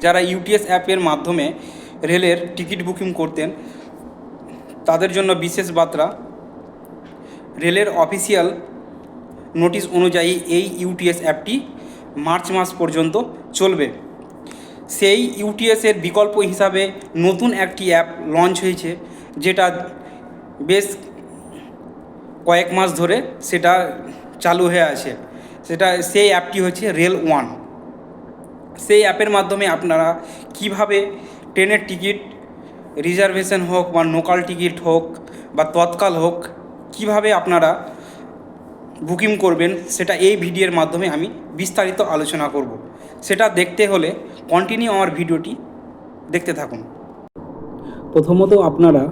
যারা ইউটিএস অ্যাপের মাধ্যমে রেলের টিকিট বুকিং করতেন তাদের জন্য বিশেষ বার্তা। রেলের অফিসিয়াল নোটিশ অনুযায়ী এই ইউটিএস অ্যাপটি মার্চ মাস পর্যন্ত চলবে। সেই ইউটিএসের বিকল্প হিসাবে নতুন একটি অ্যাপ লঞ্চ হয়েছে, যেটা বেশ কয়েক মাস ধরে সেটা চালু হয়ে আছে। সেই অ্যাপটি হচ্ছে রেল ওয়ান। সেই অ্যাপের মাধ্যমে আপনারা কিভাবে ট্রেনের টিকিট রিজার্ভেশন হোক বা লোকাল টিকিট হোক বা তৎকাল হোক, কিভাবে আপনারা বুকিং করবেন সেটা এই ভিডিওর মাধ্যমে আমি বিস্তারিত আলোচনা করব। সেটা দেখতে হলে কন্টিনিউ আমার ভিডিওটি দেখতে থাকুন। প্রথমত আপনারা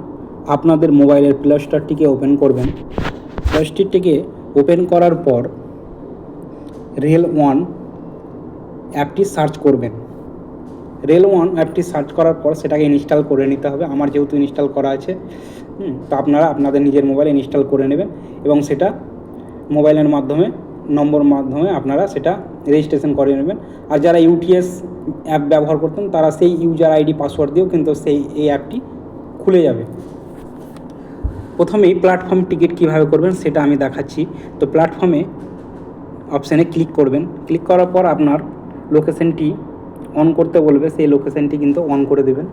আপনাদের মোবাইলের প্লে স্টোরটিকে ওপেন করবেন। প্লে স্টোরটিকে ওপেন করার পর রেল ওয়ান অ্যাপটি সার্চ করবেন। রেল ওয়ান অ্যাপটি সার্চ করার পর সেটাকে ইনস্টল করে নিতে হবে। আমার যেহেতু ইনস্টল করা আছে, তো আপনারা আপনাদের নিজের মোবাইলে ইনস্টল করে নেবেন এবং সেটা মোবাইলের মাধ্যমে মাধ্যমে আপনারা সেটা রেজিস্ট্রেশন করে নেবেন। আর যারা ইউটিএস অ্যাপ ব্যবহার করতেন তারা সেই ইউজার আইডি পাসওয়ার্ড দিয়েও কিন্তু এই অ্যাপটি খুলে যাবে। প্রথমেই প্ল্যাটফর্ম টিকিট কীভাবে করবেন সেটা আমি দেখাচ্ছি। তো প্ল্যাটফর্মে অপশানে ক্লিক করবেন। ক্লিক করার পর আপনার লোকেশনটি অন করতে বলবে, সেই লোকেশনটি কিন্তু অন করে দেবেন।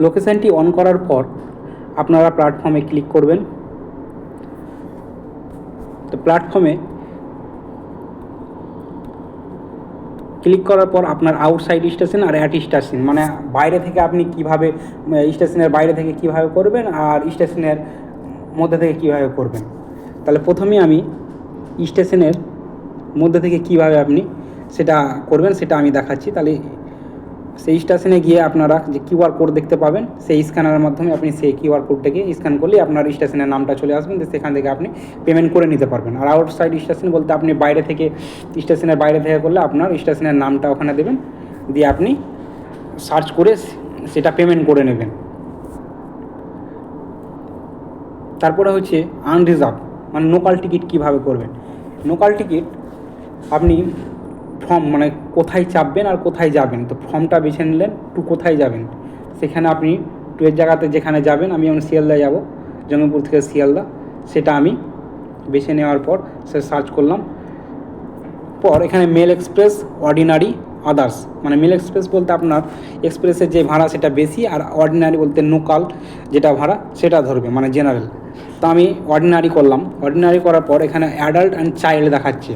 লোকেশনটি অন করার পর আপনারা প্ল্যাটফর্মে ক্লিক করবেন। তো প্ল্যাটফর্মে ক্লিক করার পর আপনার আউটসাইড স্টেশন আর অ্যাট স্টেশন, মানে বাইরে থেকে আপনি কিভাবে স্টেশনের বাইরে থেকে কিভাবে করবেন আর স্টেশনের মধ্যে থেকে কিভাবে করবেন। তাহলে প্রথমেই আমি স্টেশনের মধ্যে থেকে কিভাবে আপনি সেটা করবেন সেটা আমি দেখাচ্ছি। তাহলে সেই স্টেশনে গিয়ে আপনারা যে কিউআর কোড দেখতে পাবেন, সেই স্ক্যানারের মাধ্যমে আপনি সেই কিউআর কোডটাকে স্ক্যান করলে আপনার স্টেশনের নামটা চলে আসবেন, সেখান থেকে আপনি পেমেন্ট করে নিতে পারবেন। আর আউটসাইড স্টেশন বলতে আপনি বাইরে থেকে স্টেশনের বাইরে থেকে করলে আপনার স্টেশনের নামটা ওখানে দেবেন, দিয়ে আপনি সার্চ করে সেটা পেমেন্ট করে নেবেন। তারপরে হচ্ছে আনরিজার্ভ, মানে লোকাল টিকিট কীভাবে করবেন। লোকাল টিকিট আপনি ফর্ম, মানে কোথায় চাপবেন আর কোথায় যাবেন, তো ফর্মটা বেছে নিলেন, টু কোথায় যাবেন সেখানে আপনি টু এর জায়গাতে যেখানে যাবেন, আমি যেমন শিয়ালদা যাব, জঙ্গিপুর থেকে শিয়ালদা, সেটা আমি বেছে নেওয়ার পর সে সার্চ করলাম। পর এখানে মেল এক্সপ্রেস, অর্ডিনারি, আদার্স, মানে মেল এক্সপ্রেস বলতে আপনার এক্সপ্রেসের যে ভাড়া সেটা বেশি, আর অর্ডিনারি বলতে লোকাল যেটা ভাড়া সেটা ধরবে, মানে জেনারেল। তো আমি অর্ডিনারি করলাম। অর্ডিনারি করার পর এখানে অ্যাডাল্ট অ্যান্ড চাইল্ড দেখাচ্ছে।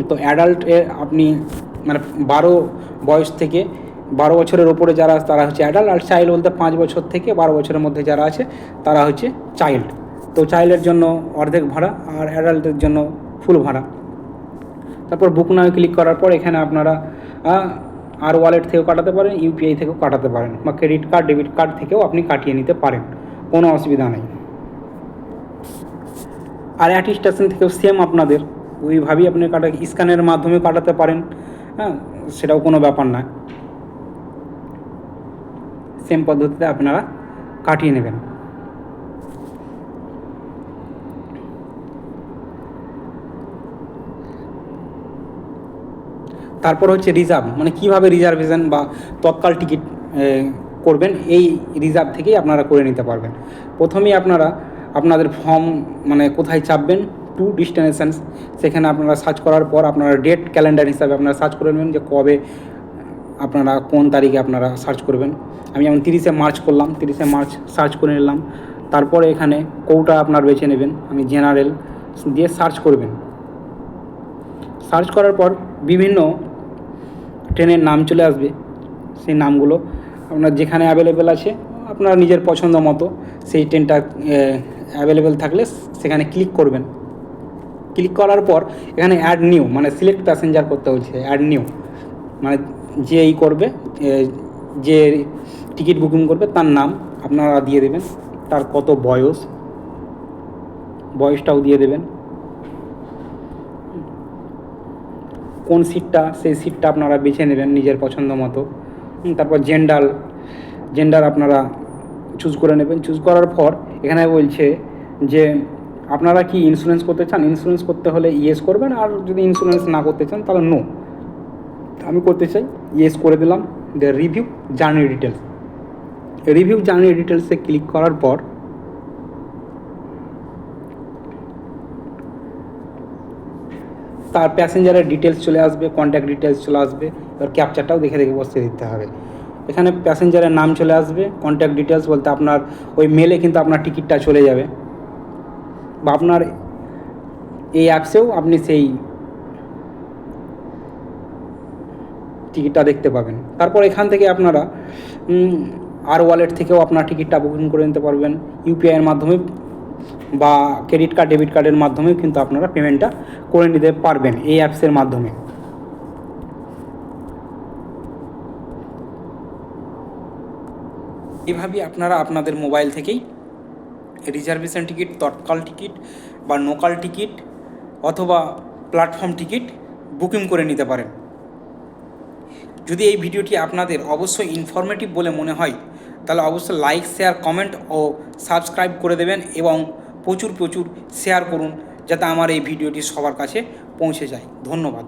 তো অ্যাডাল্টে আপনি মানে 12 বয়স থেকে 12 বছরের ওপরে যারা তারা হচ্ছে অ্যাডাল্ট, আর চাইল্ড বলতে 5 বছর থেকে 12 বছরের মধ্যে যারা আছে তারা হচ্ছে চাইল্ড। তো চাইল্ডের জন্য অর্ধেক ভাড়া আর অ্যাডাল্টের জন্য ফুল ভাড়া। তারপর বুক নাও ক্লিক করার পর এখানে আপনারা আর ওয়ালেট থেকেও কাটাতে পারেন, ইউপিআই থেকেও কাটাতে পারেন, বা ক্রেডিট কার্ড, ডেবিট কার্ড থেকেও আপনি কাটিয়ে নিতে পারেন, কোনো অসুবিধা নেই। আর অ্যাট স্টেশন থেকেও সেম আপনাদের ওইভাবেই আপনি স্ক্যানের মাধ্যমে কাটাতে পারেন, সেটাও কোনো ব্যাপার না, সেম পদ্ধতিতে আপনারা কাটিয়ে নেবেন। তারপর হচ্ছে রিজার্ভ, মানে কিভাবে রিজার্ভেশন বা তৎকাল টিকিট করবেন, এই রিজার্ভ থেকেই আপনারা করে নিতে পারবেন। প্রথমেই আপনারা আপনাদের ফর্ম, মানে কোথায় চাপবেন, টু ডেস্টিনেশনস, সেখানে আপনারা সার্চ করার পর আপনারা ডেট ক্যালেন্ডার হিসাবে আপনারা সার্চ করে নেবেন যে কবে আপনারা কোন তারিখে আপনারা সার্চ করবেন। আমি যেমন 30শে মার্চ করলাম, 30শে মার্চ সার্চ করে নিলাম। তারপরে এখানে কোটা আপনার বেছে নেবেন, আমি জেনারেল দিয়ে সার্চ করবেন। সার্চ করার পর বিভিন্ন ট্রেনের নাম চলে আসবে, সেই নামগুলো আপনার যেখানে অ্যাভেলেবেল আছে আপনার নিজের পছন্দ মতো সেই ট্রেনটা অ্যাভেলেবেল থাকলে সেখানে ক্লিক করবেন। ক্লিক করার পর এখানে অ্যাড নিউ, মানে সিলেক্ট প্যাসেঞ্জার করতে হচ্ছে, অ্যাড নিউ, মানে যে করবে, যে টিকিট বুকিং করবে তার নাম আপনারা দিয়ে দেবেন, তার কত বয়সটাও দিয়ে দেবেন, কোন সিটটা, সেই সিটটা আপনারা বেছে নেবেন নিজের পছন্দ মতো। তারপর জেন্ডার আপনারা চুজ করে নেবেন। চুজ করার পর এখানে বলছে যে আপনারা কি ইন্স্যুরেন্স করতে চান। ইন্স্যুরেন্স করতে হলে ইয়েস করবেন, আর যদি ইন্স্যুরেন্স না করতে চান তাহলে নো। আমি করতে চাই, ইয়েস করে দিলাম। Review journey details, review journey ডিটেলসে ক্লিক করার পর তার প্যাসেঞ্জারের ডিটেলস চলে আসবে, কন্ট্যাক্ট ডিটেলস চলে আসবে। এবার ক্যাপচারটাও দেখে দেখে বসিয়ে দিতে হবে। এখানে প্যাসেঞ্জারের নাম চলে আসবে, কন্ট্যাক্ট ডিটেলস বলতে আপনার ওই মেলে কিন্তু আপনার টিকিটটা চলে যাবে, বা আপনার এই অ্যাপসেও আপনি সেই টিকিটটা দেখতে পাবেন। তারপর এখান থেকে আপনারা আর ওয়ালেট থেকেও আপনার টিকিটটা বুকিং করে নিতে পারবেন, ইউপিআইয়ের মাধ্যমে বা ক্রেডিট কার্ড ডেবিট কার্ডের মাধ্যমেও কিন্তু আপনারা পেমেন্টটা করে নিতে পারবেন এই অ্যাপসের মাধ্যমে। এভাবেই আপনারা আপনাদের মোবাইল থেকেই রিজার্ভেশন টিকিট, তৎকাল টিকিট বা লোকাল টিকিট অথবা প্ল্যাটফর্ম টিকিট বুকিং করে নিতে পারেন। যদি এই ভিডিওটি আপনাদের অবশ্যই ইনফরমেটিভ বলে মনে হয় তাহলে অবশ্যই লাইক, শেয়ার, কমেন্ট ও সাবস্ক্রাইব করে দেবেন এবং প্রচুর শেয়ার করুন যাতে আমার এই ভিডিওটি সবার কাছে পৌঁছে যায়। ধন্যবাদ।